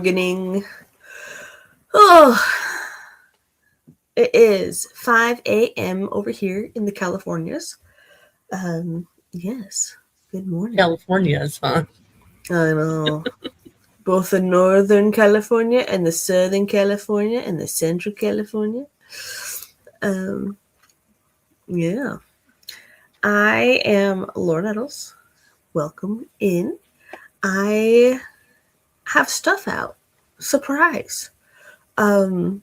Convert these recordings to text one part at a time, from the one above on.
morning. Oh, it is 5 a.m. over here in the Californias. Yes. Good morning. California's, huh? I know. Both the Northern California and the Southern California and the Central California. Yeah. I am Laura Nettles. Welcome in. I have stuff out. Surprise. I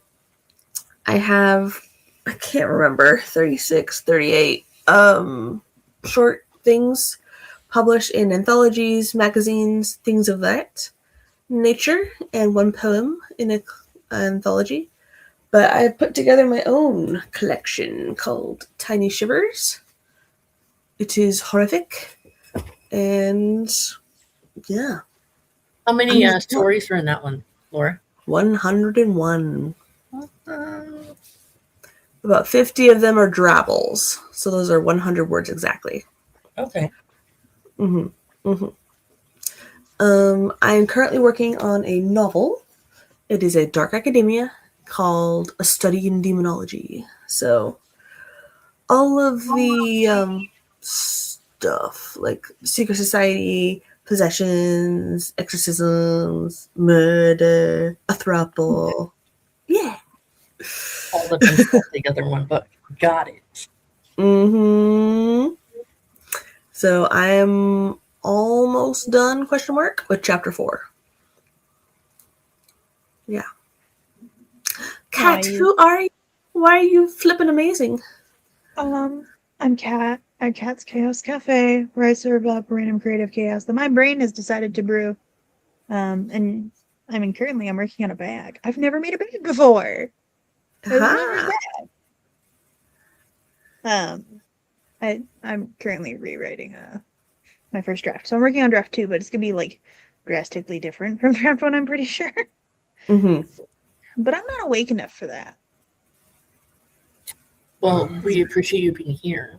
have, I can't remember, 36, 38 short things published in anthologies, magazines, things of that nature, and one poem in an anthology. But I put together my own collection called Tiny Shivers. It is horrific, and yeah. How many stories are in that one, Laura? 101. About 50 of them are drabbles, so those are 100 words exactly. Okay. I am currently working on a novel. It is a dark academia called A Study in Demonology. So all of the stuff like secret society, possessions, exorcisms, murder, a throuple. Yeah. All the things put together in one book. Got it. So I am almost done, with chapter 4. Yeah. Kat, who are you? Why are you flipping amazing? I'm Kat at Kat's Chaos Cafe, where I serve up random creative chaos that my brain has decided to brew. And I mean, currently I'm working on a bag. I've never made a bag before. I'm currently rewriting my first draft. So I'm working on draft 2, but it's gonna be like drastically different from draft 1, I'm pretty sure. But I'm not awake enough for that. Well, we appreciate you being here.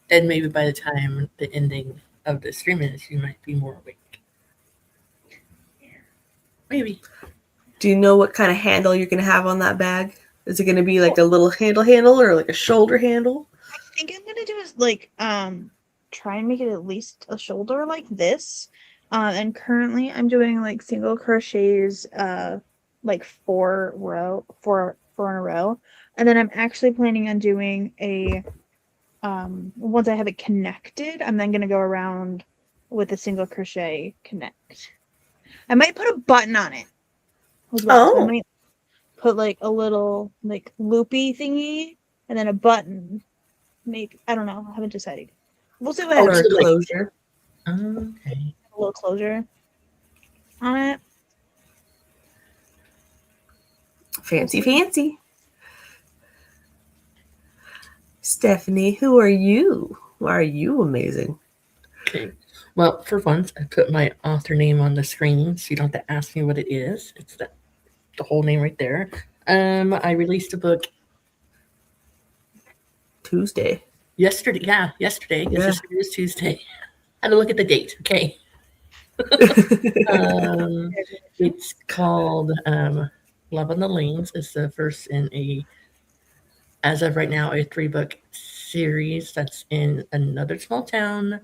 And maybe by the time the ending of the stream is, you might be more awake. Maybe. Do you know what kind of handle you're going to have on that bag? Is it going to be like a little handle or like a shoulder handle? I think I'm going to do is like try and make it at least a shoulder like this. And currently I'm doing like single crochets like 4 in a row. And then I'm actually planning on doing a once I have it connected, I'm then going to go around with a single crochet connect. I might put a button on it as well. So I might put like a little like loopy thingy and then a button. Maybe, I don't know. I haven't decided. We'll see what happens. Or closure. Okay. A little closure on it. Fancy. Stephanie, who are you? Why are you amazing? Okay. Well, for once, I put my author name on the screen, so you don't have to ask me what it is. It's the whole name right there. I released a book Tuesday. Yesterday. Yeah, yesterday. Because yesterday was Tuesday. I had to look at the date. Okay. It's called Love on the Lanes. It's the first in as of right now, a 3-book series that's in another small town,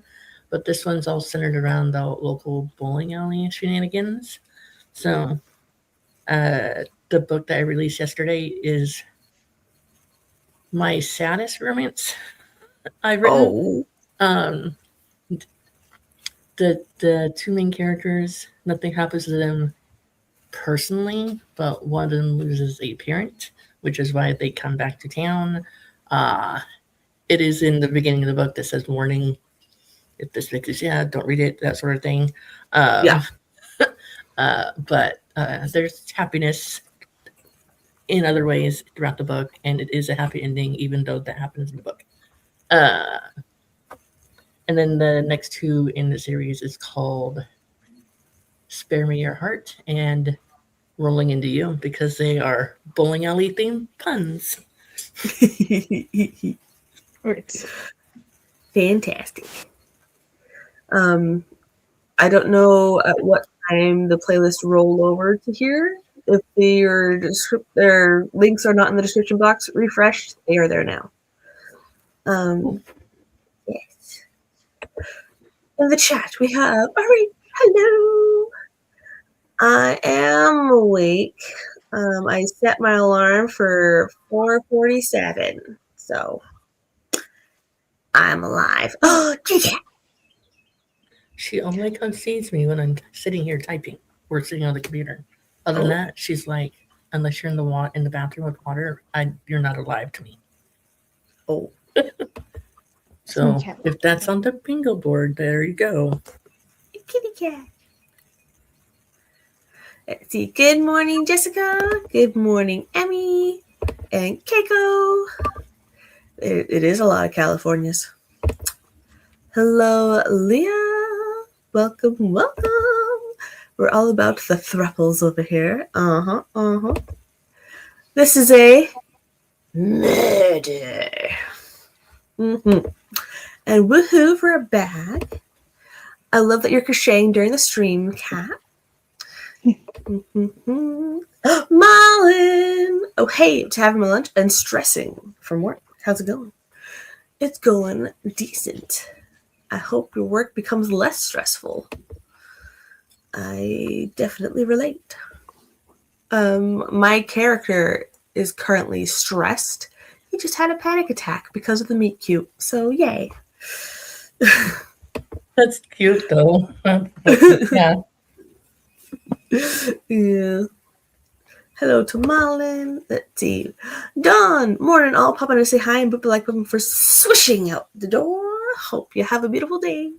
but this one's all centered around the local bowling alley shenanigans. So, the book that I released yesterday is my saddest romance I've written. The 2 main characters, nothing happens to them personally, but one of them loses a parent, which is why they come back to town. It is in the beginning of the book that says warning, if this makes you sad, don't read it, that sort of thing. But there's happiness in other ways throughout the book, and it is a happy ending, even though that happens in the book. And then the next 2 in the series is called Spare Me Your Heart and Rolling Into You, because they are bowling alley themed puns. Fantastic. I don't know at what time the playlist rolled over to here. If their links are not in the description box refreshed, they are there now. Yes. In the chat, we have, all right, hello. I am awake. I set my alarm for 4:47, so I'm alive. Oh, Cat. She only comes sees me when I'm sitting here typing or sitting on the computer. Other than that, she's like, unless you're in the bathroom with water, you're not alive to me. Oh. So if that's on the bingo board, there you go. Kitty cat. Let's see. Good morning, Jessica. Good morning, Emmy and Keiko. It is a lot of Californias. Hello, Leah. Welcome, welcome. We're all about the thruples over here. This is a murder. And woohoo for a bag. I love that you're crocheting during the stream, Kat. Marlin! Oh, hey, it's having my lunch and stressing from work. How's it going? It's going decent. I hope your work becomes less stressful. I definitely relate. My character is currently stressed. He just had a panic attack because of the meet cute. So, yay. That's cute, though. Yeah. Yeah. Hello to Marlin. Let's see. Dawn, morning all. Pop in to say hi and boop like them for swishing out the door. Hope you have a beautiful day.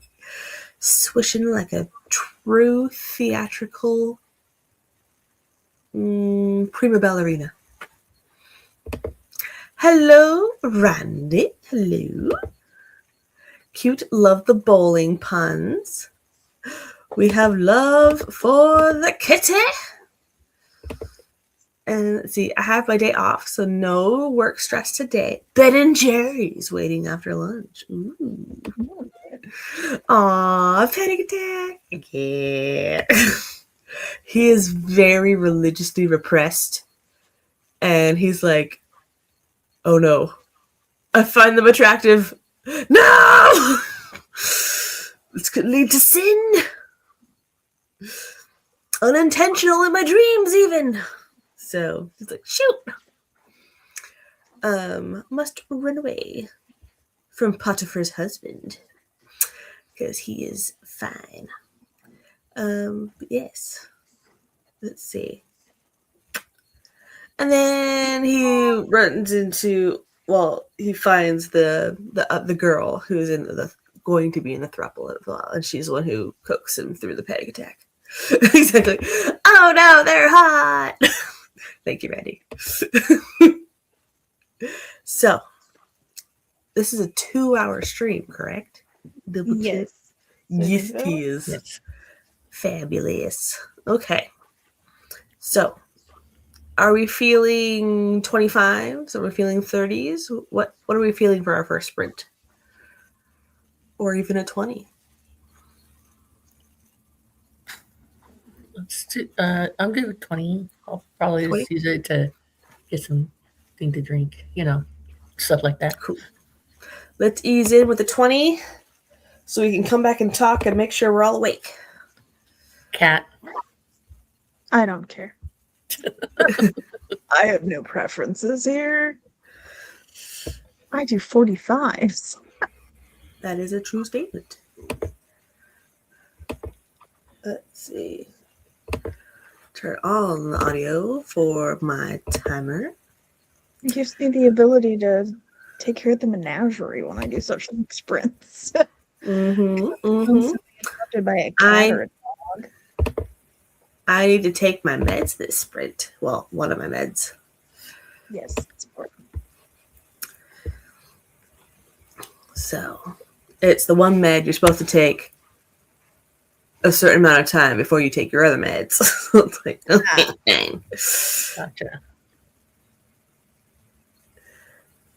Swishing like a true theatrical prima ballerina. Hello, Randy. Hello. Cute, love the bowling puns. We have love for the kitty. And let's see, I have my day off, so no work stress today. Ben and Jerry's waiting after lunch. Ooh. Aw, panic attack. Yeah. He is very religiously repressed. And he's like, oh no, I find them attractive. No! This could lead to sin. Unintentional in my dreams, even. So he's like, shoot. Must run away from Potiphar's husband because he is fine. Yes. Let's see. And then he runs into, he finds the girl who's going to be in the throuple as well, and she's the one who cooks him through the panic attack. Exactly. Oh no, they're hot. Thank you, Randy. So, this is a 2-hour stream, correct? Yes. Yes, it is. Yes. Fabulous. Okay. So, are we feeling 25s? Are we feeling 30s? What are we feeling for our first sprint? Or even a 20? Let's do, I'm good with 20. I'll probably 20? just use it to get something to drink, stuff like that. Cool. Let's ease in with the 20 so we can come back and talk and make sure we're all awake. Cat. I don't care. I have no preferences here. I do 45s. That is a true statement. Let's see. Turn on the audio for my timer. It gives me the ability to take care of the menagerie when I do social sprints. Interrupted by a cat or a dog. I need to take my meds this sprint. Well, one of my meds. Yes, it's important. So, it's the one med you're supposed to take a certain amount of time before you take your other meds. It's like, okay, fine. Gotcha.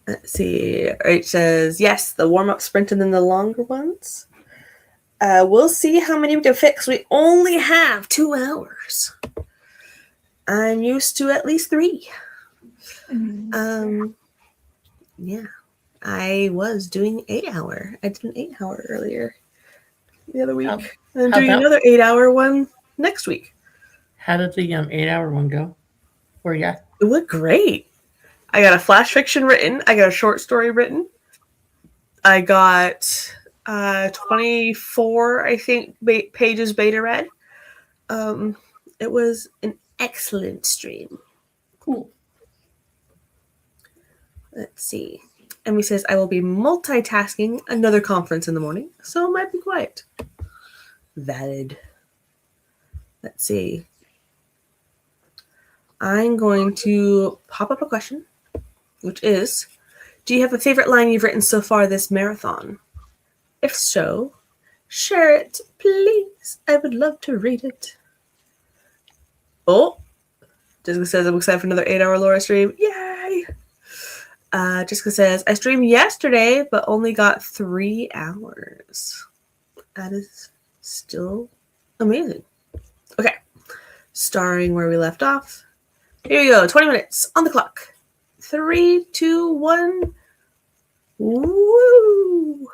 Let's see. It says, yes, the warm-up sprint and then the longer ones. We'll see how many we can fit because we only have 2 hours. I'm used to at least 3. Yeah. I was doing 8-hour. I did an 8-hour earlier the other week. And I'm doing another 8-hour one next week. How did the 8-hour one go? Where you at? It went great. I got a flash fiction written. I got a short story written. I got 24, I think, pages beta read. It was an excellent stream. Cool. Let's see. Emmy says, I will be multitasking another conference in the morning, so it might be quiet. Valid. Let's see. I'm going to pop up a question, which is, do you have a favorite line you've written so far this marathon? If so, share it, please. I would love to read it. Oh, Jessica says, I'm excited for another 8-hour Laura stream. Yay! Jessica says, I streamed yesterday, but only got 3 hours. That is still amazing. Okay. Starring where we left off. Here you go. 20 minutes on the clock. 3, 2, 1. Woo!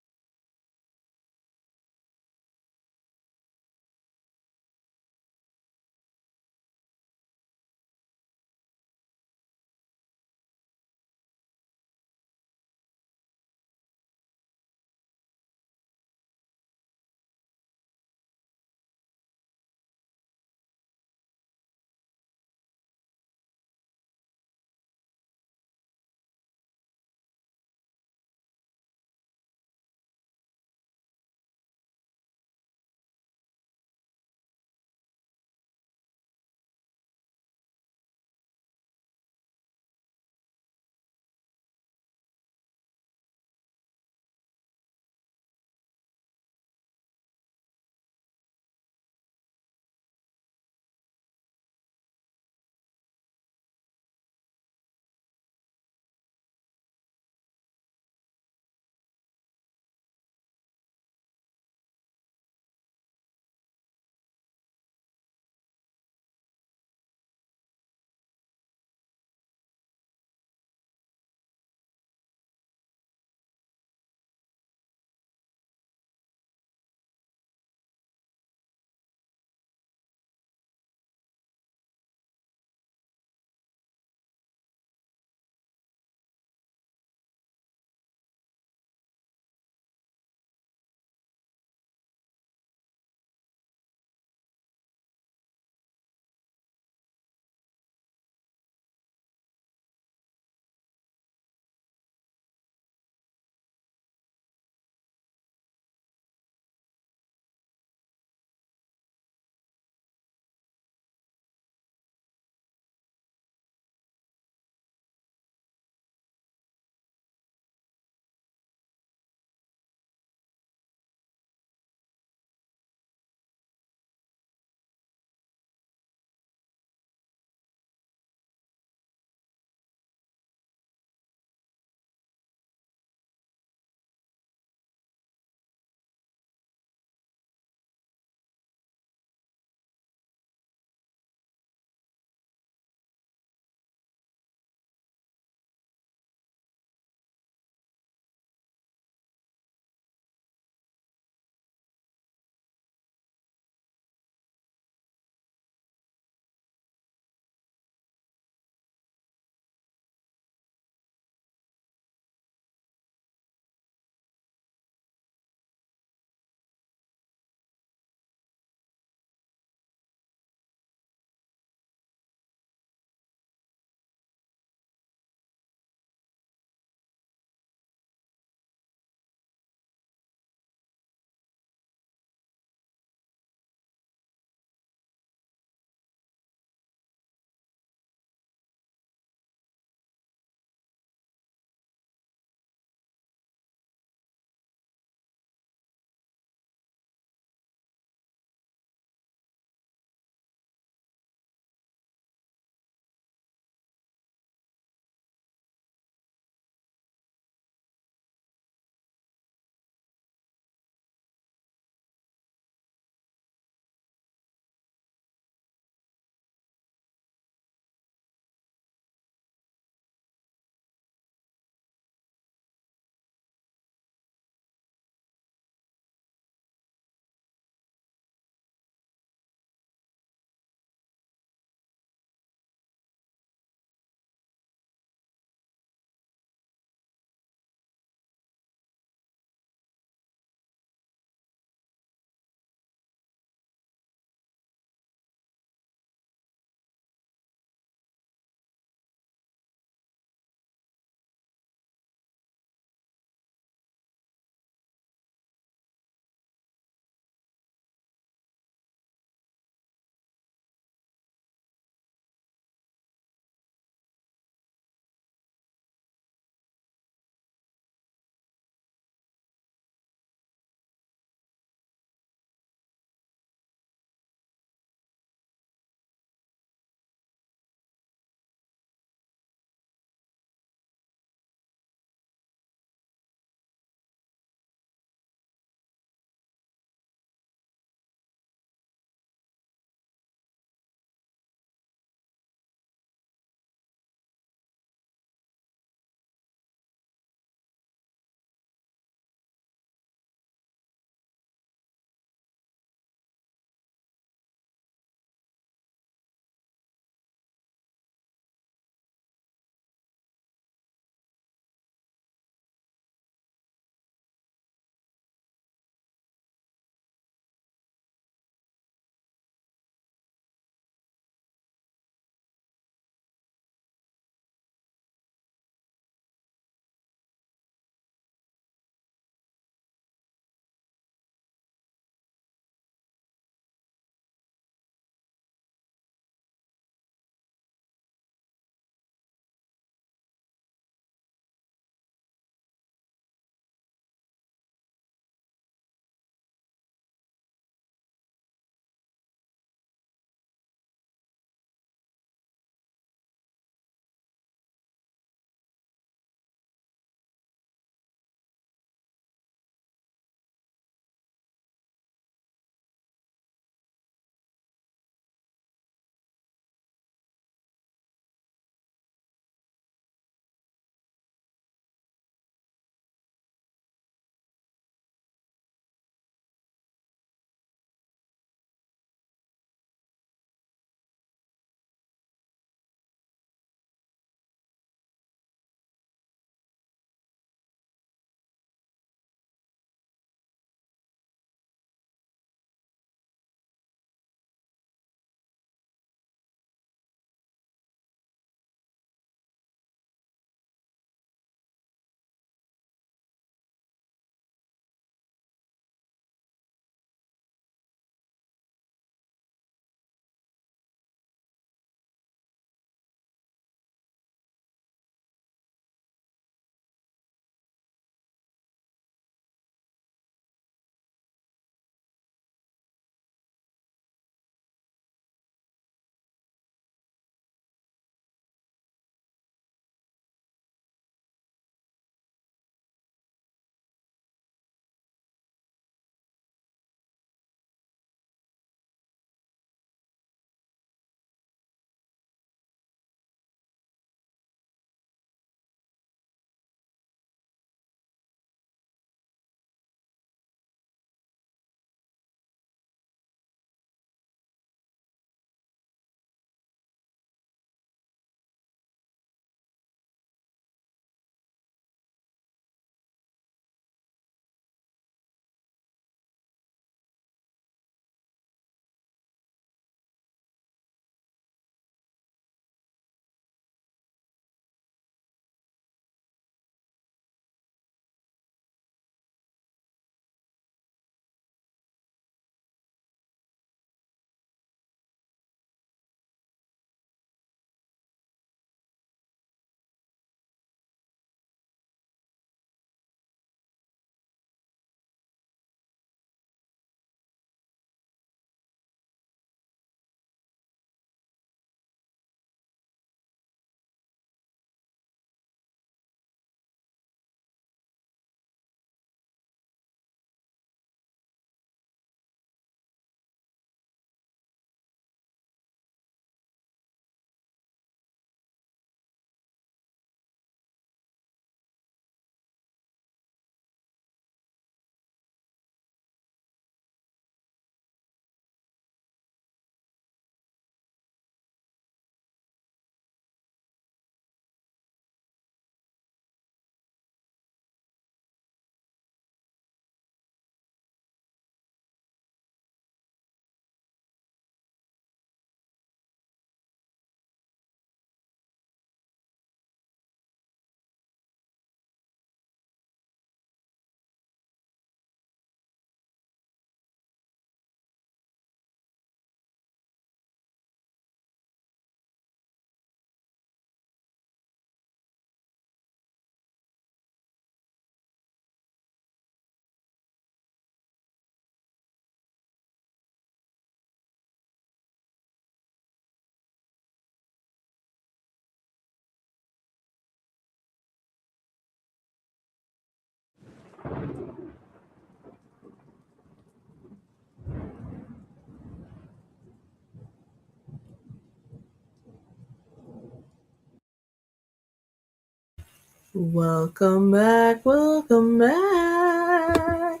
Welcome back, welcome back.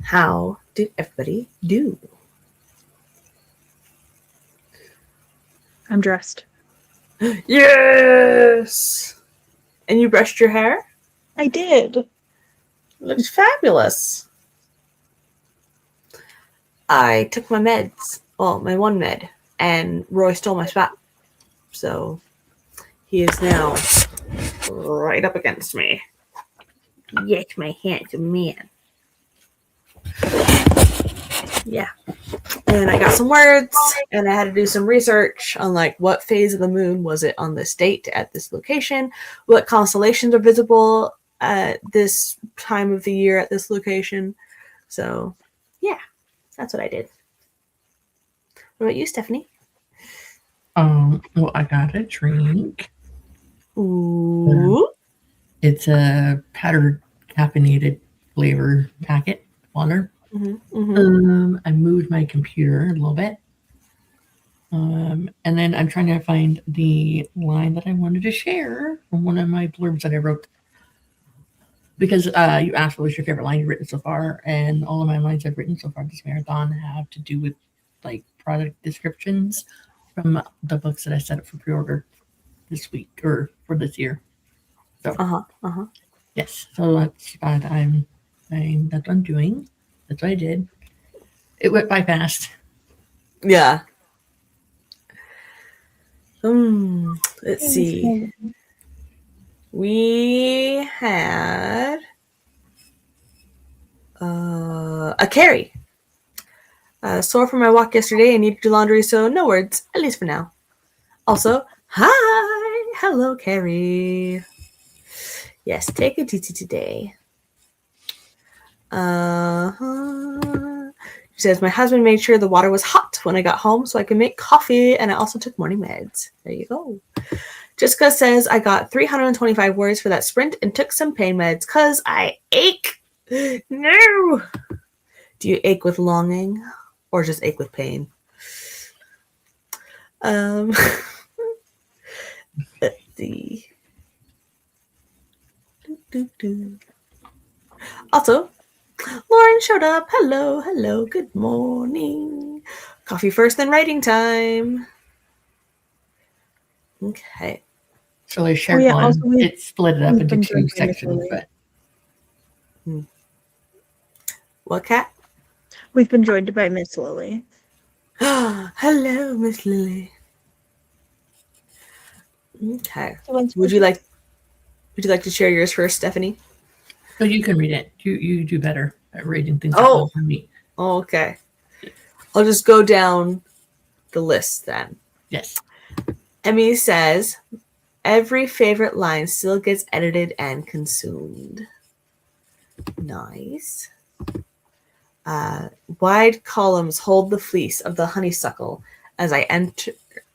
How did everybody do? I'm dressed. Yes! And you brushed your hair? I did. Looks fabulous. I took my meds, well, my one med, and Roy stole my spot. So he is now right up against me. Yes, my handsome man. Yeah. And I got some words, and I had to do some research on like what phase of the moon was it on this date at this location, what constellations are visible at this time of the year at this location. So, yeah, that's what I did. What about you, Stephanie? Well, I got a drink. Ooh. It's a powdered caffeinated flavor packet water. I moved my computer a little bit. And then I'm trying to find the line that I wanted to share from one of my blurbs that I wrote. Because you asked what was your favorite line you've written so far, and all of my lines I've written so far this marathon have to do with like product descriptions from the books that I set up for pre-order this week or for this year. So yes, so that's what that's what I'm doing. That's what I did. It went by fast. Yeah. Let's see. We had a Carrie. Sore from my walk yesterday and need to do laundry, so no words, at least for now. Also, hi! Hello, Carrie. Yes, take it easy today. She says, my husband made sure the water was hot when I got home so I could make coffee, and I also took morning meds. There you go. Jessica says, I got 325 words for that sprint and took some pain meds because I ache. No! Do you ache with longing or just ache with pain? Let's see. Also, Lauren showed up. Hello, hello, good morning. Coffee first, then writing time. Okay. So I shared one. Also it split it up into two sections. But What, Kat? We've been joined by Miss Lily. Hello, Miss Lily. Okay. Would you like to share yours first, Stephanie? So you can read it. You do better at reading things out than me. Oh, okay. I'll just go down the list then. Yes. Emmy says, every favorite line still gets edited and consumed. Nice. Wide columns hold the fleece of the honeysuckle as I enter,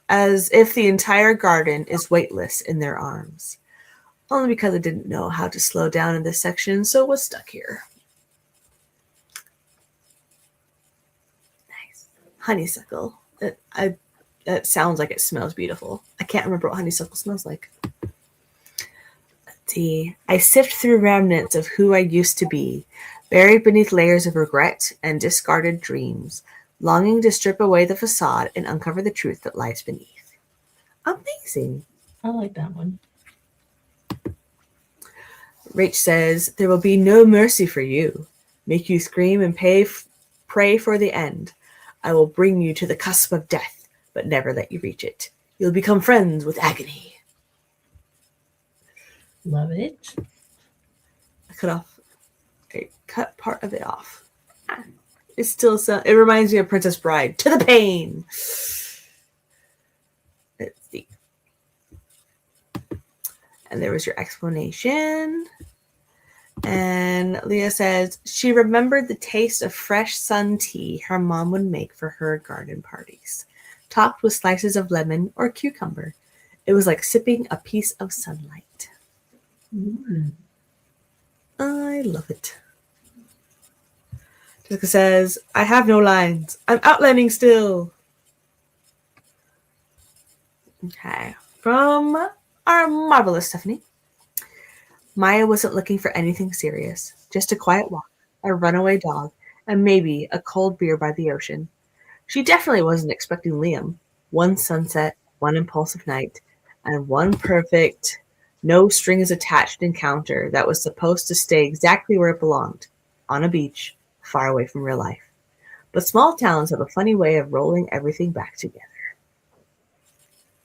as if the entire garden is weightless in their arms. Only because I didn't know how to slow down in this section, so was stuck here. Nice. Honeysuckle. It sounds like it smells beautiful. I can't remember what honeysuckle smells like. Let's see. I sift through remnants of who I used to be, buried beneath layers of regret and discarded dreams, longing to strip away the facade and uncover the truth that lies beneath. Amazing. I like that one. Rach says, there will be no mercy for you. Make you scream and pray for the end. I will bring you to the cusp of death, but never let you reach it. You'll become friends with agony. Love it. I cut part of it off. It still sounds, it reminds me of Princess Bride. To the pain. Let's see. And there was your explanation. And Leah says, she remembered the taste of fresh sun tea her mom would make for her garden parties, topped with slices of lemon or cucumber. It was like sipping a piece of sunlight. Mm. I love it. Jessica says, I have no lines. I'm outlining still. Okay. From our marvelous Stephanie. Maya wasn't looking for anything serious. Just a quiet walk, a runaway dog, and maybe a cold beer by the ocean. She definitely wasn't expecting Liam. One sunset, one impulsive night, and one perfect, no strings attached encounter that was supposed to stay exactly where it belonged, on a beach, far away from real life. But small towns have a funny way of rolling everything back together.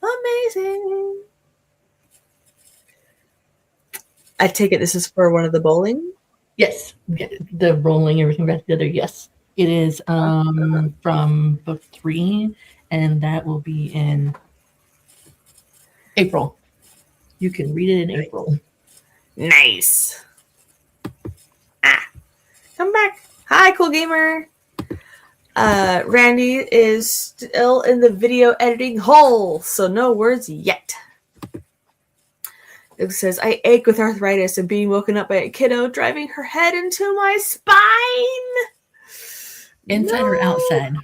Amazing! I take it this is for one of the bowling? Yes, the rolling everything back together. Yes, it is from book 3, and that will be in April. You can read it in April. Nice. Come back. Hi, cool gamer. Randy is still in the video editing hole, so no words yet. It says, I ache with arthritis and being woken up by a kiddo driving her head into my spine. Inside or outside?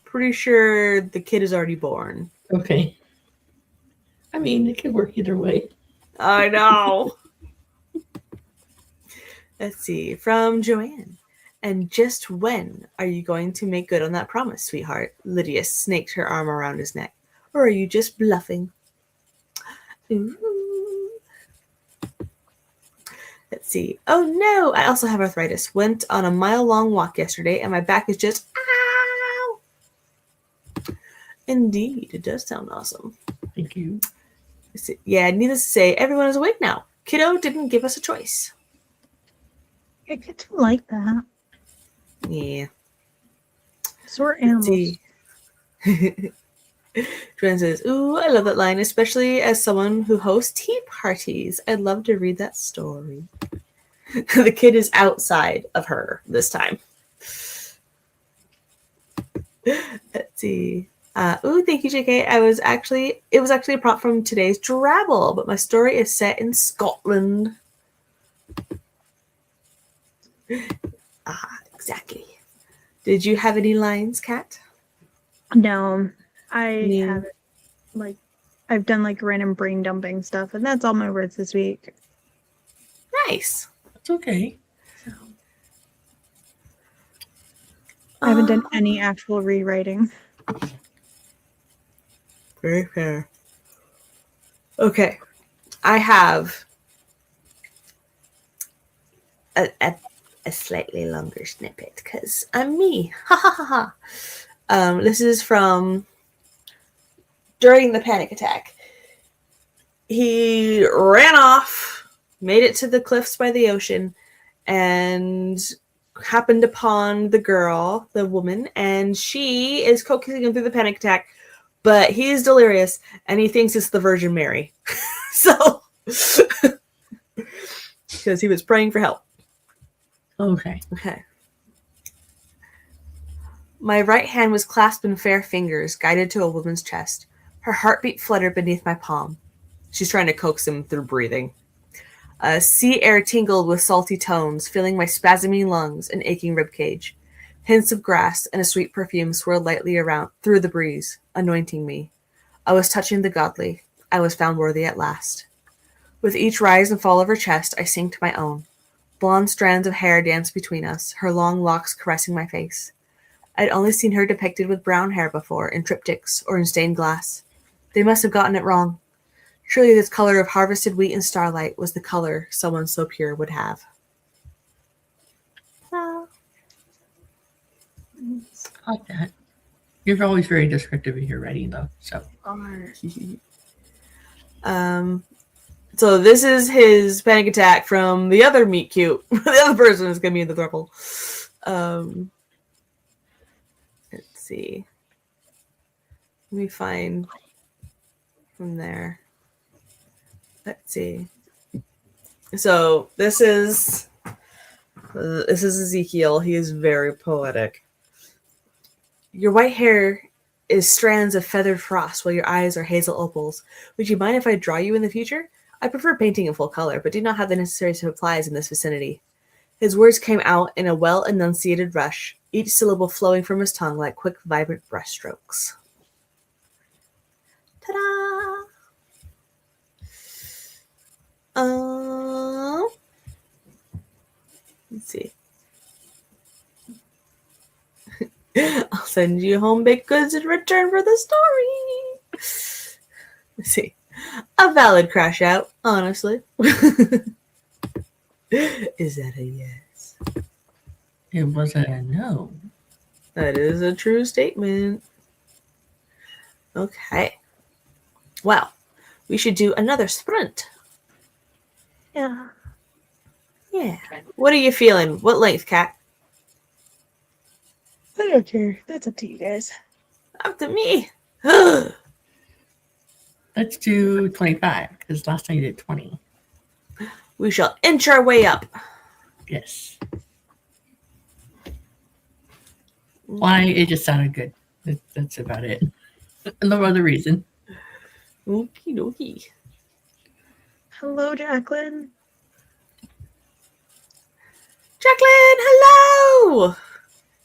Pretty sure the kid is already born. Okay. I mean, it could work either way. I know. Let's see. From Joanne. And just when are you going to make good on that promise, sweetheart? Lydia snaked her arm around his neck. Or are you just bluffing? Ooh. Let's see. Oh no, I also have arthritis. Went on a mile-long walk yesterday and my back is just ow. Indeed, it does sound awesome. Thank you. Yeah, needless to say, everyone is awake now. Kiddo didn't give us a choice. I get to like that. Yeah. So we're animals. Joanne says, ooh, I love that line, especially as someone who hosts tea parties. I'd love to read that story. The kid is outside of her this time. Let's see. Ooh, thank you, JK. It was actually a prompt from today's Drabble, but my story is set in Scotland. Exactly. Did you have any lines, Kat? No, I haven't. I've done random brain dumping stuff, and that's all my words this week. Nice. That's okay. So I haven't done any actual rewriting. Very fair. Okay. I have a slightly longer snippet because I'm me. Ha ha ha ha. This is from during the panic attack. He ran off, made it to the cliffs by the ocean, and happened upon the girl, the woman, and she is coaxing him through the panic attack, but he is delirious, and he thinks it's the Virgin Mary. So, because he was praying for help. Okay. My right hand was clasped in fair fingers, guided to a woman's chest. Her heartbeat fluttered beneath my palm. She's trying to coax him through breathing. Sea air tingled with salty tones, filling my spasming lungs and aching ribcage. Hints of grass and a sweet perfume swirled lightly around through the breeze, anointing me. I was touching the godly. I was found worthy at last. With each rise and fall of her chest, I sank to my own. Blonde strands of hair danced between us, her long locks caressing my face. I'd only seen her depicted with brown hair before, in triptychs or in stained glass. They must have gotten it wrong. Surely this color of harvested wheat and starlight was the color someone so pure would have. I like that. You're always very descriptive in your writing, though. So. So this is his panic attack from the other meet cute. The other person is going to be in the throuple. Let's see. Let me find from there. Let's see. So this is Ezekiel. He is very poetic. Your white hair is strands of feathered frost, while your eyes are hazel opals. Would you mind if I draw you in the future? I prefer painting in full color, but do not have the necessary supplies in this vicinity. His words came out in a well-enunciated rush, each syllable flowing from his tongue like quick, vibrant brushstrokes. Ta-da! Let's see. I'll send you home baked goods in return for the story. Let's see. A valid crash out, honestly. Is that a yes? It was a no. That is a true statement. Okay. Well, we should do another sprint. Yeah. Yeah. What are you feeling? What length, Kat? I don't care. That's up to you guys. Up to me. Let's do 25 because last time you did 20. We shall inch our way up. Yes. Why? It just sounded good. That's about it. No other reason. Okie dokie. Hello, Jacqueline. Jacqueline, hello!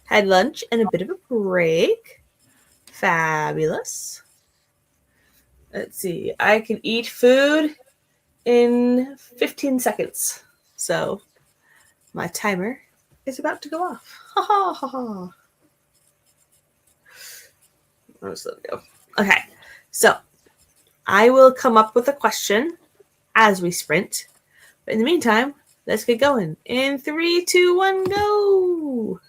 Had lunch and a bit of a break. Fabulous. Let's see. I can eat food in 15 seconds. So my timer is about to go off. Ha ha ha ha. I'll just let it go. Okay. So I will come up with a question as we sprint. But in the meantime, let's get going. In 3, 2, 1, go!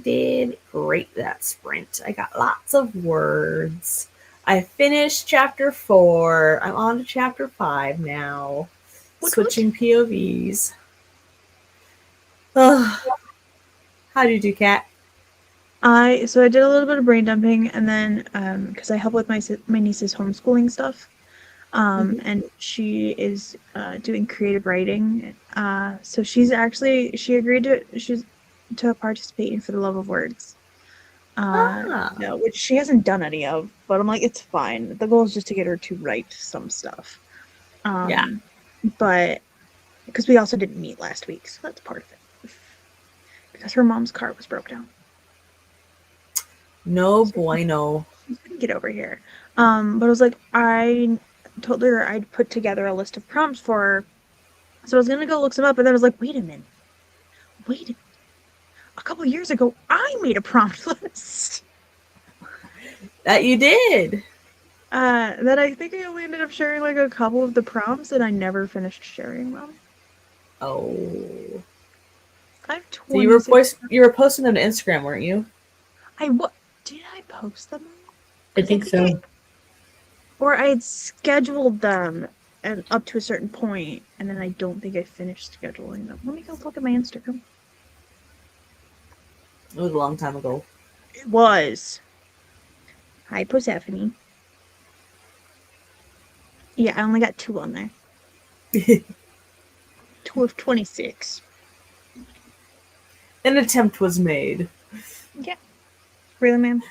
did great that sprint. I got lots of words. I finished chapter 4. I'm on to chapter 5 now. Switching POVs. Oh, how do you do, Kat? I did a little bit of brain dumping, and then because I help with my niece's homeschooling stuff, and she is doing creative writing. So she agreed to participate in For the Love of Words. Which she hasn't done any of, but I'm like, it's fine. The goal is just to get her to write some stuff. Yeah. But because we also didn't meet last week, so that's part of it. Because her mom's car was broke down. No bueno. She couldn't get over here. But I was like, I told her I'd put together a list of prompts for her. So I was gonna go look some up, and then I was like, wait a minute. A couple years ago, I made a prompt list. That you did. That I think I only ended up sharing like a couple of the prompts, and I never finished sharing them. Oh. I have 20. So you were posting them to Instagram, weren't you? Did I post them? I think so. Or I had scheduled them and up to a certain point, and then I don't think I finished scheduling them. Let me go look at my Instagram. It was a long time ago. It was. Hi, Persephone. Yeah, I only got 2 on there. 2 of 26. An attempt was made. Yeah. Really, ma'am?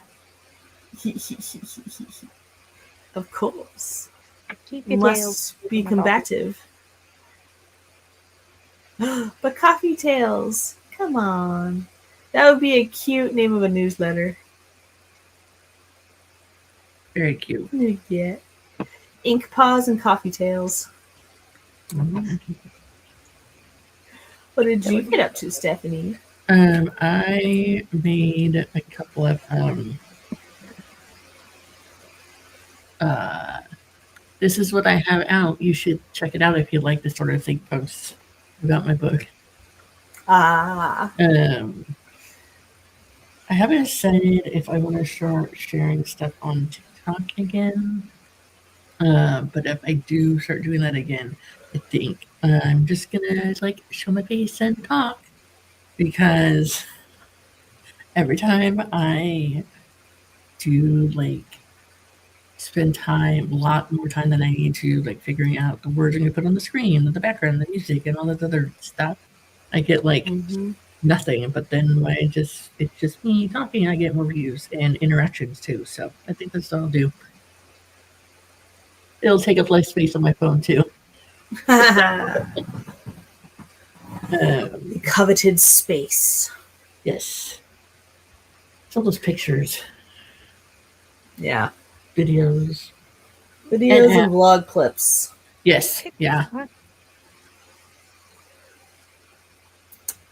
Of course. Keep your Must tails be combative. But Coffee Tales, come on. That would be a cute name of a newsletter. Very cute. Yeah. Ink Paws and Coffee Tales. What did you get up to, Stephanie? I made a couple of this is what I have out. You should check it out if you like this sort of thing posts about my book. I haven't decided if I want to start sharing stuff on TikTok again. But if I do start doing that again, I think I'm just gonna like show my face and talk, because every time I do like spend a lot more time than I need to like figuring out the words I'm gonna put on the screen and the background, the music, and all that other stuff, I get like nothing. But then when it's just me talking, I get more views and interactions too. So I think that's what I'll do. It'll take up less space on my phone too. Coveted space. Yes. It's all those pictures. Yeah. Videos and vlog clips. Yes. Yeah.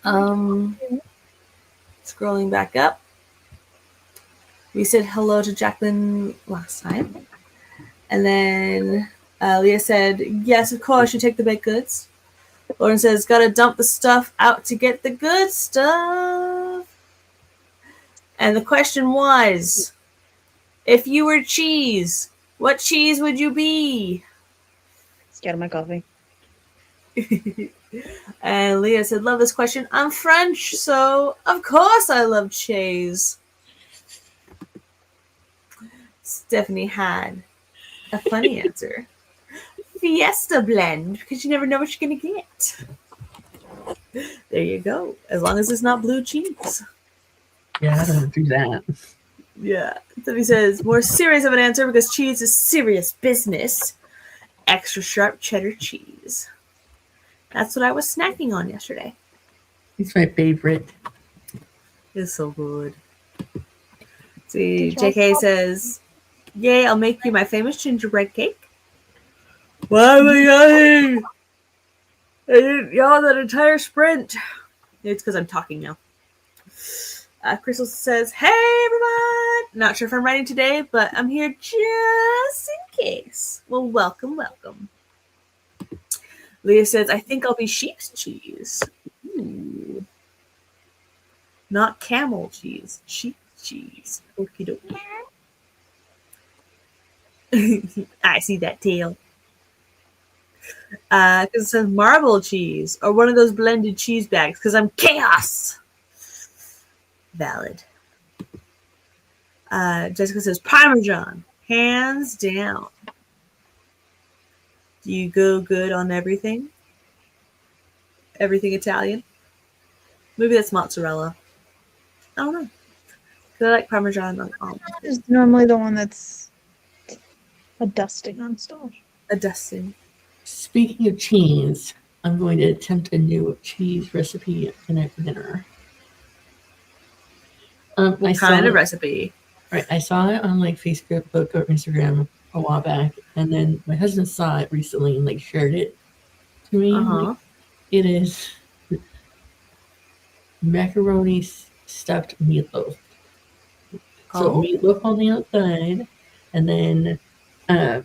Scrolling back up. We said hello to Jacqueline last time. And then Leah said, yes, of course, you take the baked goods. Lauren says, gotta dump the stuff out to get the good stuff. And the question was, if you were cheese, what cheese would you be? Let's get my coffee. And Leah said, love this question. I'm French, so of course I love cheese. Stephanie had a funny answer. Fiesta blend, because you never know what you're going to get. There you go. As long as it's not blue cheese. Yeah, I don't do that. Yeah. Stephanie says, more serious of an answer because cheese is serious business. Extra sharp cheddar cheese. That's what I was snacking on yesterday. It's my favorite. It's so good. See, JK says, yay, I'll make you my famous gingerbread cake. Why am I yelling? I didn't yell that entire sprint. It's because I'm talking now. Crystal says, hey, everyone. Not sure if I'm writing today, but I'm here just in case. Well, welcome, welcome. Leah says, I think I'll be sheep's cheese. Ooh. Not camel cheese. Sheep cheese. Okie dokie. I see that tail. Because it says marble cheese or one of those blended cheese bags because I'm chaos. Valid. Jessica says Parmesan. Hands down. Do you go good on everything? Everything Italian? Maybe that's mozzarella. I don't know. I like Parmesan on all. Is normally the one that's a dusting on stove. A dusting. Speaking of cheese, I'm going to attempt a new cheese recipe tonight for dinner. What kind of recipe? Right, I saw it on like Facebook or Instagram a while back, and then my husband saw it recently and like shared it to me. Like, it is macaroni stuffed meatloaf. So meatloaf on the outside, and then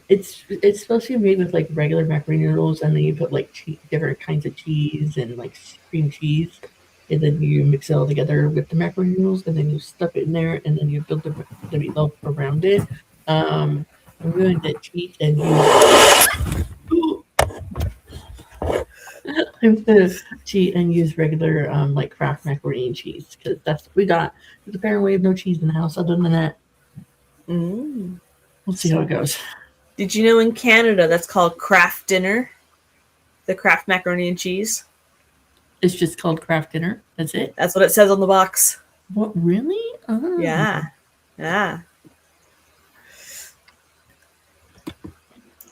it's supposed to be made with like regular macaroni noodles, and then you put like different kinds of cheese and like cream cheese, and then you mix it all together with the macaroni noodles, and then you stuff it in there, and then you build the meatloaf around it. I'm going to cheat and use regular like Kraft macaroni and cheese because that's what we got. Because apparently we have no cheese in the house other than that. We'll see how it goes. Did you know in Canada that's called Kraft dinner? The Kraft macaroni and cheese? It's just called Kraft dinner? That's it? That's what it says on the box. What, really? Oh. Yeah.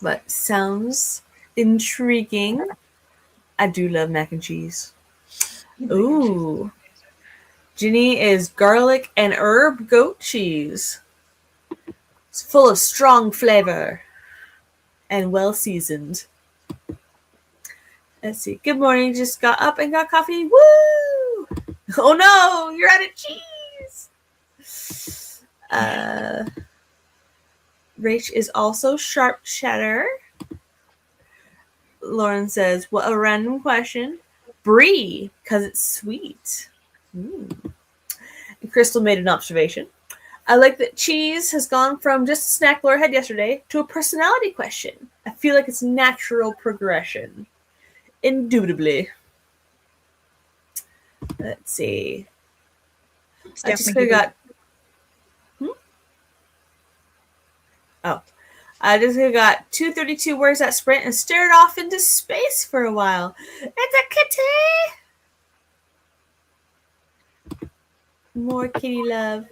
But sounds intriguing. I do love mac and cheese. Ooh. Ginny is garlic and herb goat cheese. It's full of strong flavor and well seasoned. Let's see. Good morning. Just got up and got coffee. Woo! Oh no, you're out of cheese. Rach is also sharp cheddar. Lauren says, what a random question. Brie, because it's sweet. And Crystal made an observation. I like that cheese has gone from just a snack Laura had yesterday to a personality question. I feel like it's natural progression. Indubitably. Let's see. I just got... I just got 232 words that sprint and stared off into space for a while. It's a kitty! More kitty love.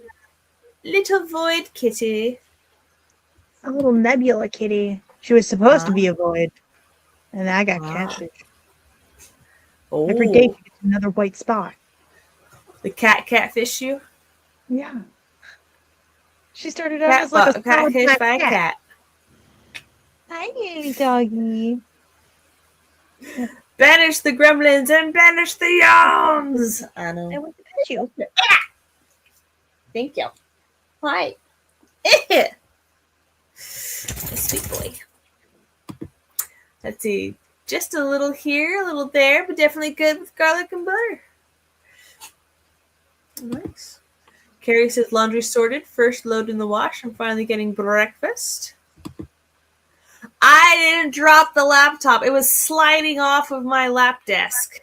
Little void kitty. A little nebula kitty. She was supposed to be a void. And I got catfish. Every day she gets another white spot. The catfish you? Yeah. She started out as like a catfish by a cat. Hi, doggy. Banish the gremlins and banish the yawns. I know. I want to pet you. Thank you. Hi. Sweet boy. Let's see. Just a little here, a little there, but definitely good with garlic and butter. Nice. Carrie says laundry sorted. First load in the wash. I'm finally getting breakfast. I didn't drop the laptop. It was sliding off of my lap desk.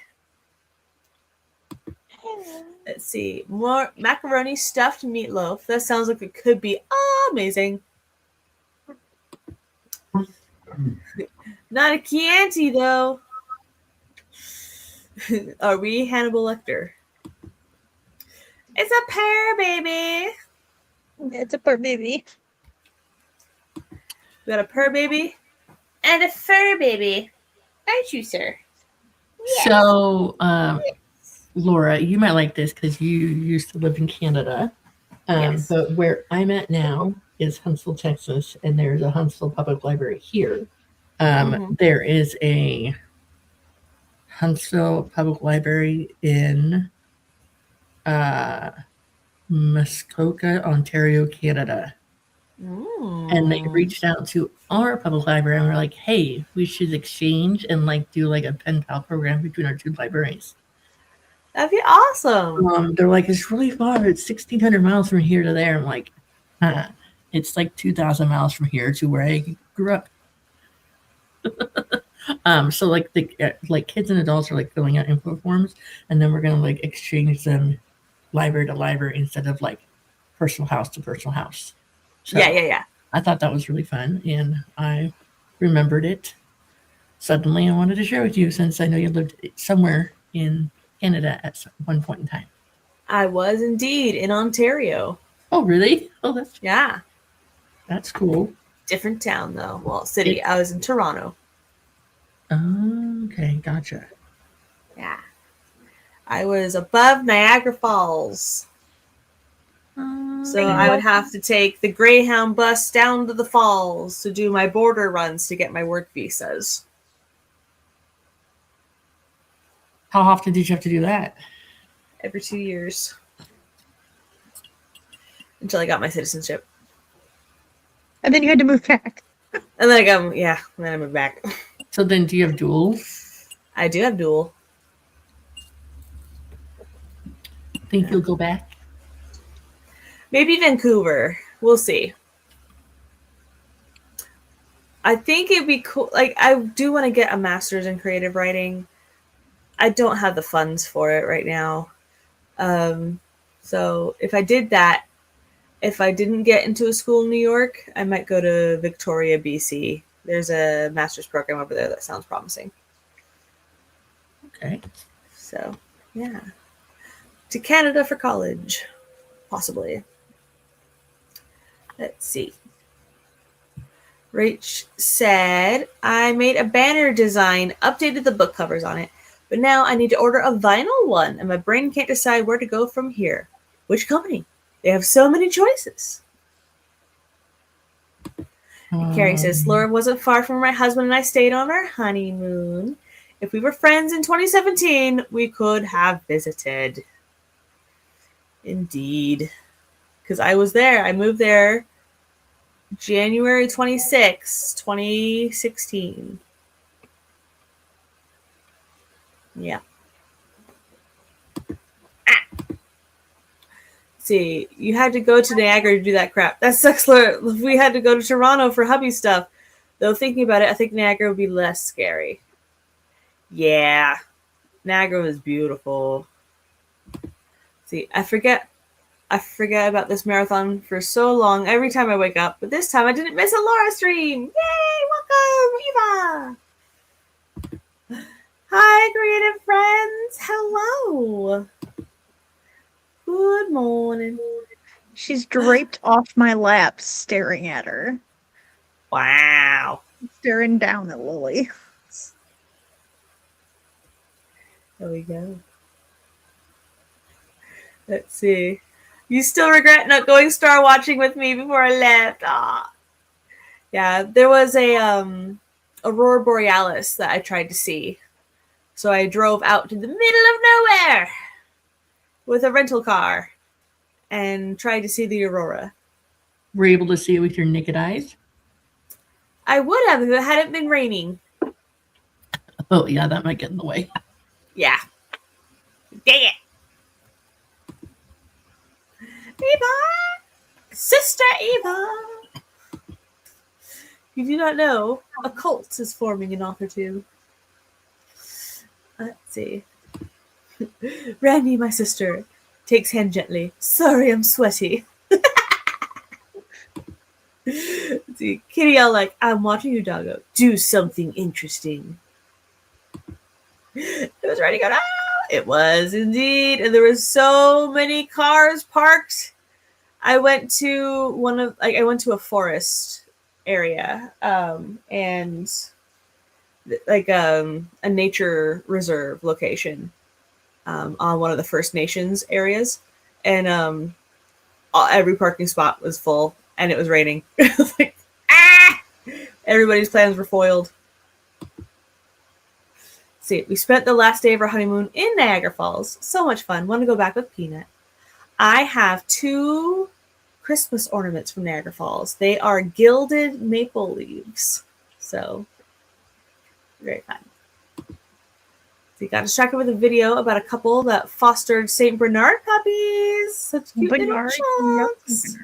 Let's see. More macaroni stuffed meatloaf. That sounds like it could be amazing. Not a Chianti, though. Are we Hannibal Lecter? It's a pear baby. It's a fur baby. We got a purr baby and a fur baby. Aren't you, sir? Yes. So, Laura, you might like this because you used to live in Canada. Yes. But where I'm at now is Huntsville, Texas, and there's a Huntsville Public Library here. There is a Huntsville Public Library in Muskoka, Ontario, Canada. And they reached out to our public library and were like, hey, we should exchange and like do like a pen pal program between our two libraries. That'd be awesome. They're like, it's really far. It's 1,600 miles from here to there. I'm like, it's like 2,000 miles from here to where I grew up. So like the like kids and adults are like filling out info forms, and then we're gonna like exchange them library to library instead of like personal house to personal house. So Yeah. I thought that was really fun, and I remembered it. Suddenly, I wanted to share with you since I know you lived somewhere in Canada at one point in time. I was indeed in Ontario. Oh, really? Oh, that's cool. Different town though. Well, city. I was in Toronto. Okay, gotcha. Yeah. I was above Niagara Falls. So I would have to take the Greyhound bus down to the falls to do my border runs to get my work visas. How often did you have to do that? Every 2 years. Until I got my citizenship. And then you had to move back. And then then I moved back. So then do you have dual? I do have dual. Think you'll go back? Maybe Vancouver. We'll see. I think it'd be cool. Like, I do want to get a master's in creative writing. I don't have the funds for it right now. So if I did that, if I didn't get into a school in New York, I might go to Victoria, BC. There's a master's program over there that sounds promising. Okay. So, yeah. To Canada for college, possibly. Let's see. Rach said, I made a banner design, updated the book covers on it, but now I need to order a vinyl one, and my brain can't decide where to go from here. Which company? They have so many choices. Carrie says, Laura wasn't far from where my husband and I stayed on our honeymoon. If we were friends in 2017, we could have visited. Indeed. Because I was there. I moved there January 26, 2016. Yeah. See, you had to go to Niagara to do that crap. That sucks, Laura. We had to go to Toronto for hubby stuff. Though thinking about it, I think Niagara would be less scary. Yeah. Niagara was beautiful. See, I forget about this marathon for so long every time I wake up, but this time I didn't miss a Laura stream. Yay! Welcome, Eva! Hi, creative friends. Hello. Good morning. She's draped off my lap, staring at her. Wow. Staring down at Lily. There we go. Let's see. You still regret not going star watching with me before I left? Aw. Yeah, there was a Aurora Borealis that I tried to see. So I drove out to the middle of nowhere with a rental car and tried to see the aurora. Were you able to see it with your naked eyes? I would have if it hadn't been raining. Oh, yeah, that might get in the way. Yeah. Dang it. Eva! Sister Eva! You do not know, a cult is forming in Authortube. Let's see. Randy, my sister, takes hand gently. Sorry, I'm sweaty. Let's see. Kitty yelled like, I'm watching you, doggo. Do something interesting. It was ready to go. Ah! It was indeed. And there were so many cars parked. I went to a forest area, and like a nature reserve location on one of the First Nations areas, and every parking spot was full, and it was raining. It was like, everybody's plans were foiled. See, we spent the last day of our honeymoon in Niagara Falls. So much fun. Want to go back with Peanut. I have 2 Christmas ornaments from Niagara Falls. They are gilded maple leaves. So, very fun. So you got distracted with a video about a couple that fostered Saint Bernard puppies. Such cute Bernard, little chunks.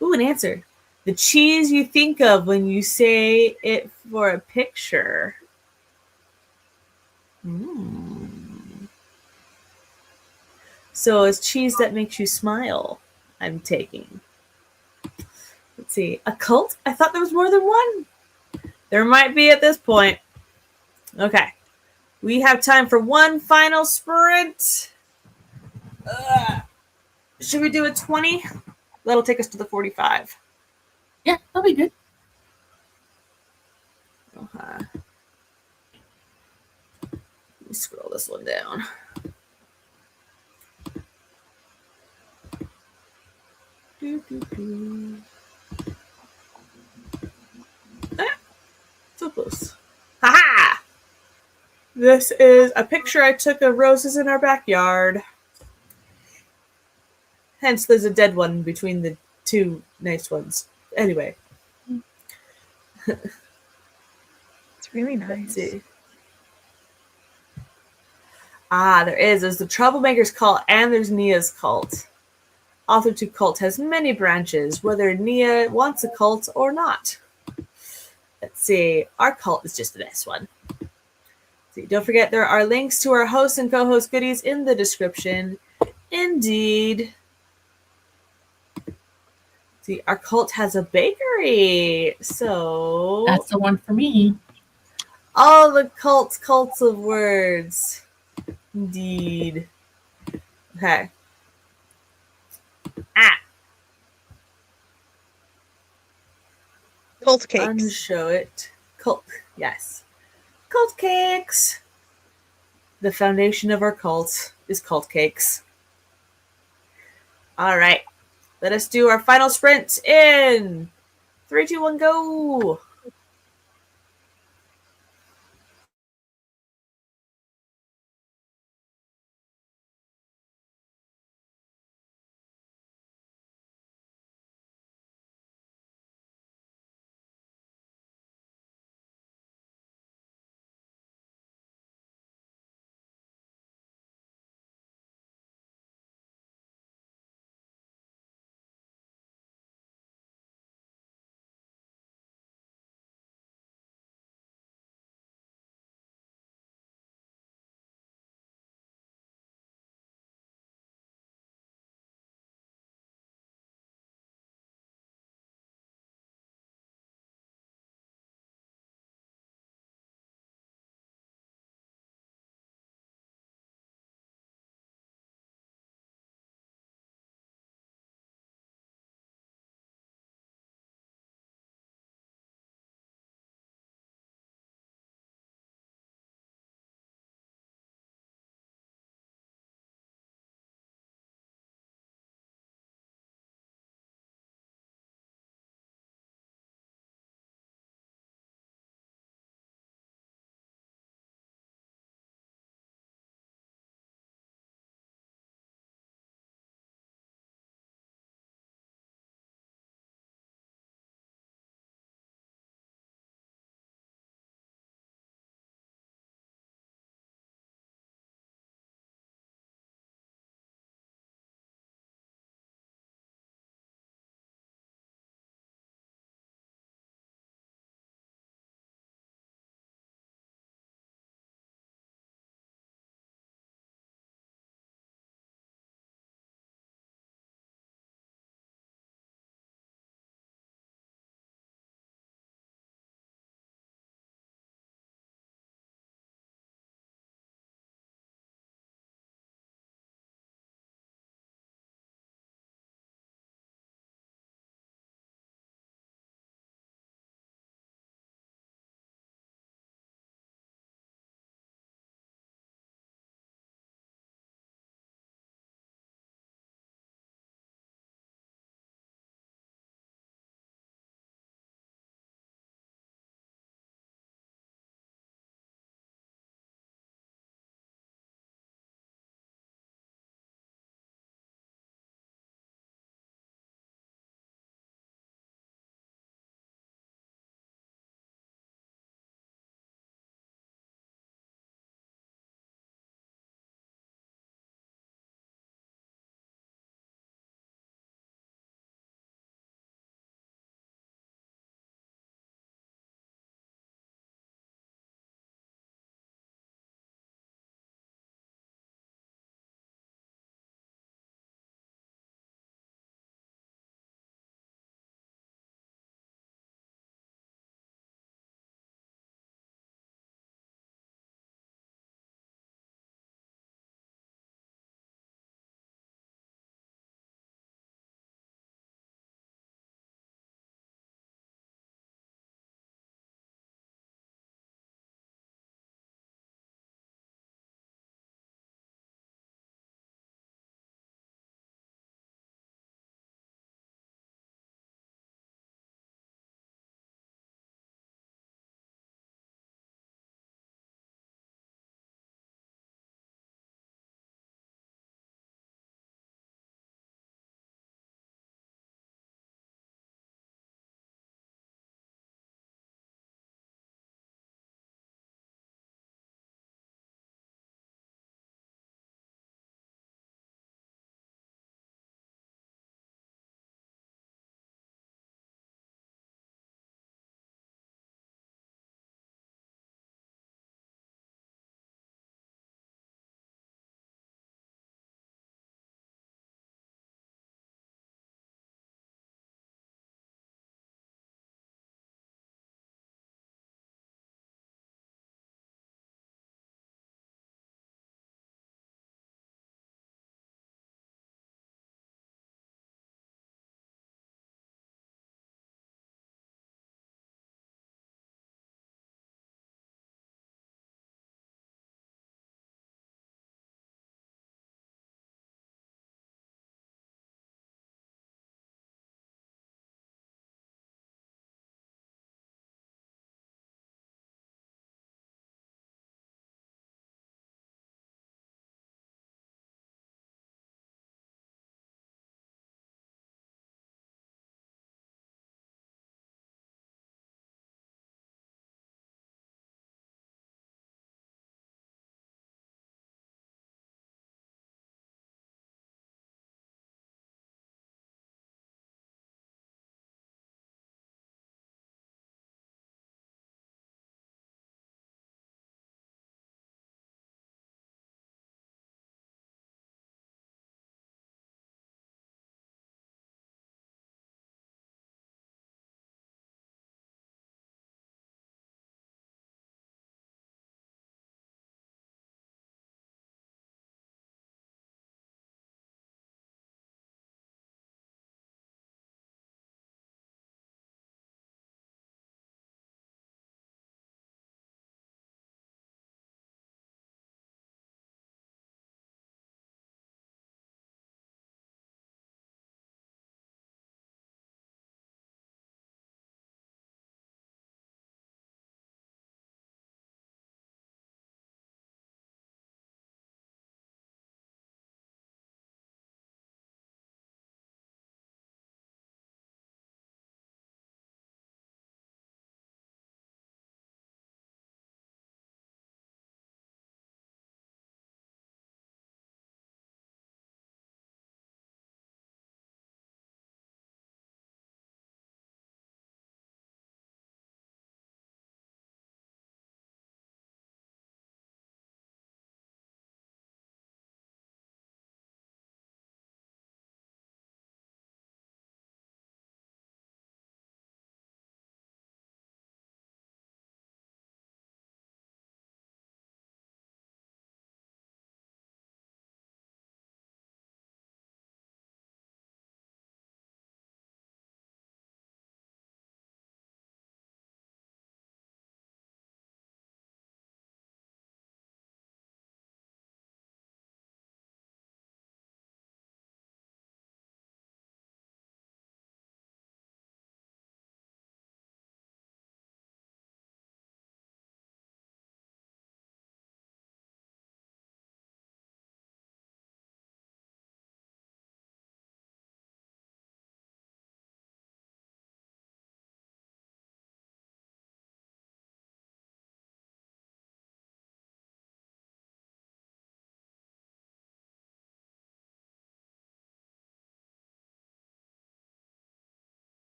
Ooh, an answer. The cheese you think of when you say it for a picture. So it's cheese that makes you smile, I'm taking. Let's see. A cult? I thought there was more than one. There might be at this point. Okay. We have time for one final sprint. Should we do a 20? That'll take us to the 45. Yeah, that'll be good. Okay. Let me scroll this one down. Ah, so close. Ha-ha! This is a picture I took of roses in our backyard. Hence, there's a dead one between the two nice ones. Anyway. It's really nice. Let's see. There is. There's the Troublemakers cult and there's Nia's cult. Authortube cult has many branches, whether Nia wants a cult or not. Let's see. Our cult is just this one. See, don't forget there are links to our host and co-host goodies in the description. Indeed. See, our cult has a bakery. So That's the one for me. all the cults of words. Indeed. Okay. Cult cakes. Unshow it. Cult. Yes. Cult cakes. The foundation of our cult is cult cakes. All right. Let us do our final sprint in 3, 2, 1, go.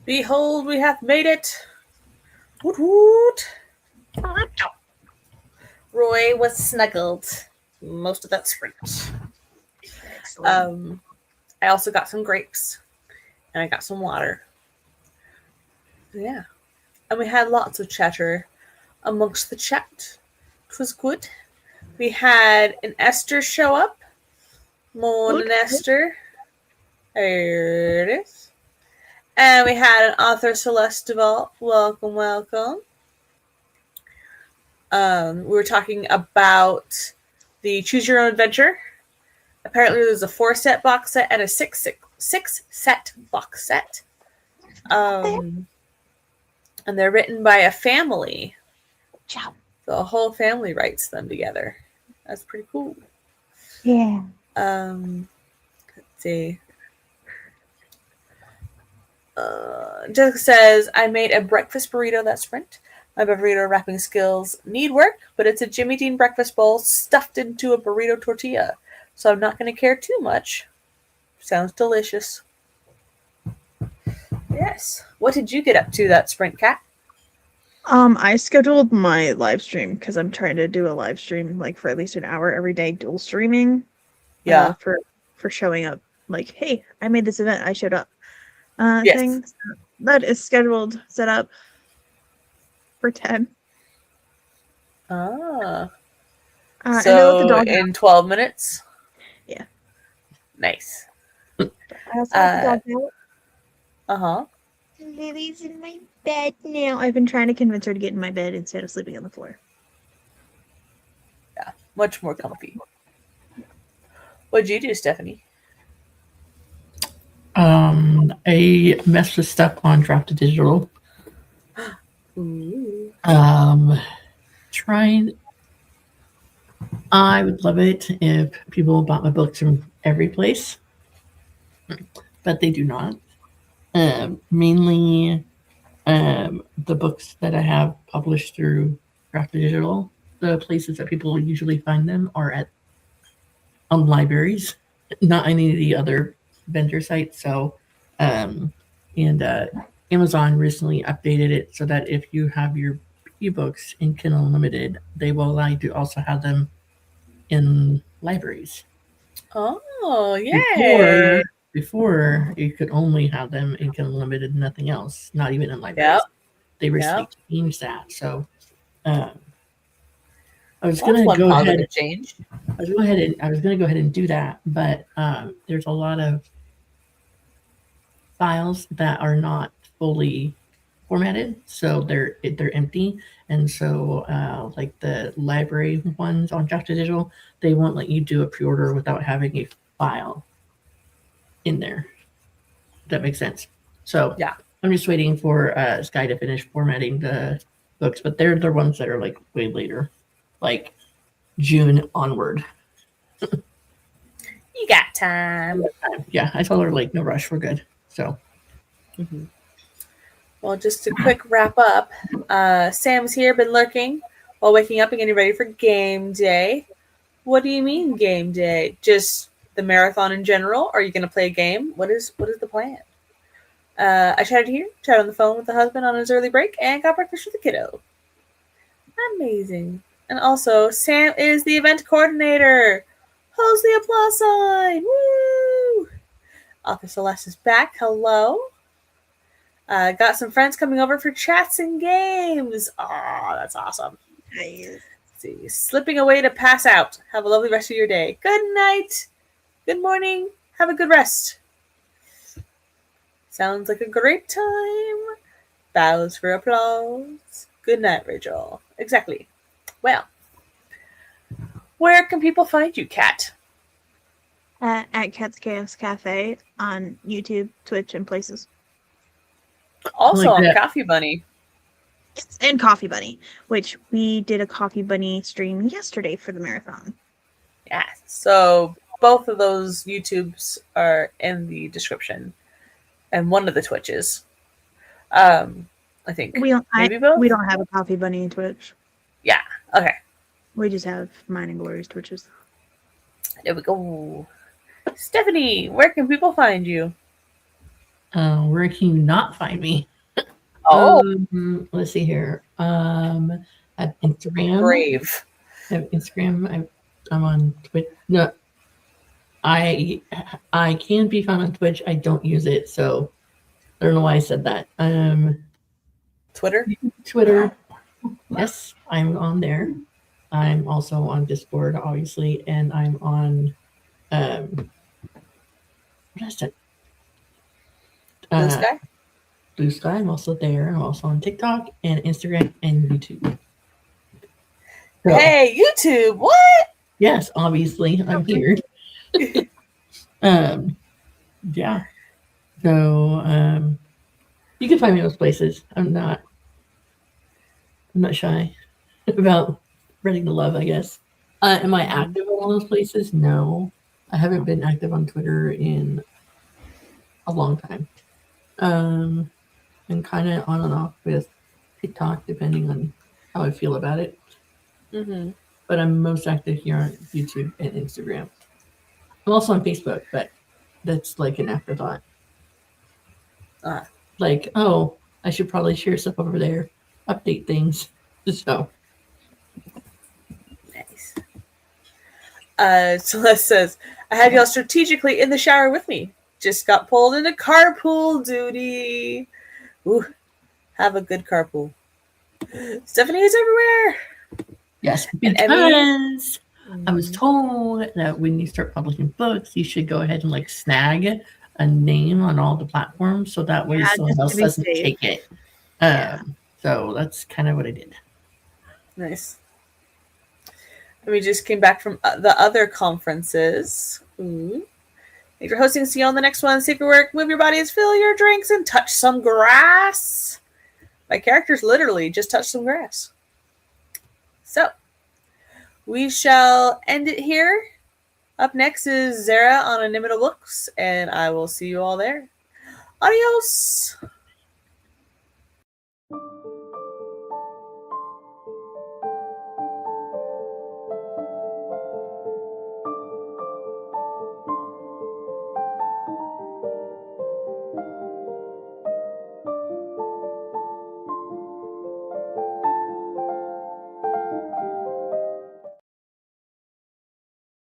Behold, we have made it. Woot woot. Roy was snuggled most of that sprint. Excellent. I also got some grapes, and I got some water. Yeah. And we had lots of chatter amongst the chat. It was good. We had an Esther show up. Morning, Esther. There it is. And we had an author, Celeste Duvall. Welcome, welcome. We were talking about the Choose Your Own Adventure. Apparently, there's a 4-set box set and a 6-set box set. And they're written by a family. Ciao. The whole family writes them together. That's pretty cool. Yeah. Let's see. Jessica says, I made a breakfast burrito that sprint. My burrito wrapping skills need work, but it's a Jimmy Dean breakfast bowl stuffed into a burrito tortilla. So I'm not going to care too much. Sounds delicious. Yes. What did you get up to that sprint, Kat? I scheduled my live stream because I'm trying to do a live stream like for at least an hour every day, dual streaming. Yeah. For showing up. Like, hey, I made this event. I showed up. Yes. Thing that is scheduled, set up for 10. Ah. So in 12 minutes? Yeah. Nice. I also got the dog out. Uh-huh. Lily's in my bed now. I've been trying to convince her to get in my bed instead of sleeping on the floor. Yeah, much more comfy. What'd you do, Stephanie? I messed with stuff on Draft to Digital. Ooh. Trying. I would love it if people bought my books from every place, but they do not. Mainly, the books that I have published through Draft to Digital, the places that people usually find them are at libraries, not any of the other vendor sites. So, Amazon recently updated it so that if you have your ebooks in Kindle Unlimited, they will allow you to also have them in libraries. Oh, yay! Before you could only have them in Kindle Unlimited, nothing else, not even in libraries. Yep. They recently changed that. So, I was going to go ahead and change. I was going to go ahead and do that, but there's a lot of files that are not fully formatted, so they're empty, and so like the library ones on Draft to Digital, they won't let you do a pre-order without having a file in there. If that makes sense. So yeah, I'm just waiting for Sky to finish formatting the books, but they're the ones that are like way later, like June onward. You got time. Yeah, I told her like no rush, we're good. So, well, just a quick wrap up. Sam's here, been lurking while waking up and getting ready for game day. What do you mean game day? Just the marathon in general? Or are you going to play a game? What is the plan? I chatted on the phone with the husband on his early break, and got breakfast with the kiddo. Amazing. And also, Sam is the event coordinator. Holds the applause sign. Woo! Author Celeste is back. Hello. Got some friends coming over for chats and games. Oh, that's awesome. Nice. Let's see. Slipping away to pass out. Have a lovely rest of your day. Good night. Good morning. Have a good rest. Sounds like a great time. Bows for applause. Good night, Rachel. Exactly. Well, where can people find you, Kat? At Cat's Chaos Cafe on YouTube, Twitch, and places. Also like on Coffee Bunny. And Coffee Bunny, which we did a Coffee Bunny stream yesterday for the marathon. Yeah. So both of those YouTubes are in the description. And one of the Twitches. I think. Maybe both? We don't have a Coffee Bunny in Twitch. Yeah. Okay. We just have mine and Glory's Twitches. There we go. Stephanie, where can people find you? Where can you not find me? Oh, Let's see here. At Instagram. brave. I have Instagram. I'm on Twitch. No, I can be found on Twitch. I don't use it, so I don't know why I said that. Twitter? Twitter. Yes, I'm on there. I'm also on Discord, obviously, and I'm on what is it? Blue Sky? Blue Sky. I'm also there. I'm also on TikTok and Instagram and YouTube. So, Hey, YouTube, what? yes, obviously, I'm here. Yeah. So you can find me in those places. I'm not shy about spreading the love, I guess. Am I active in all those places? No. I haven't been active on Twitter in a long time. And kind of on and off with TikTok, depending on how I feel about it. Mm-hmm. But I'm most active here on YouTube and Instagram. I'm also on Facebook, but that's like an afterthought. Like, oh, I should probably share stuff over there, update things. So Nice. Celeste says, I had y'all strategically in the shower with me. Just got pulled into carpool duty. Ooh, have a good carpool. Stephanie is everywhere. yes, And because I was told that when you start publishing books, you should go ahead and like snag a name on all the platforms, so that way someone else doesn't take it. So that's kind of what I did. Nice. And we just came back from the other conferences. Ooh. Thanks for hosting. See you on the next one. Secret work. Move your bodies, fill your drinks, and touch some grass. My characters literally just touched some grass. So we shall end it here. Up next is Zara on Inimitable Books, and I will see you all there. Adios.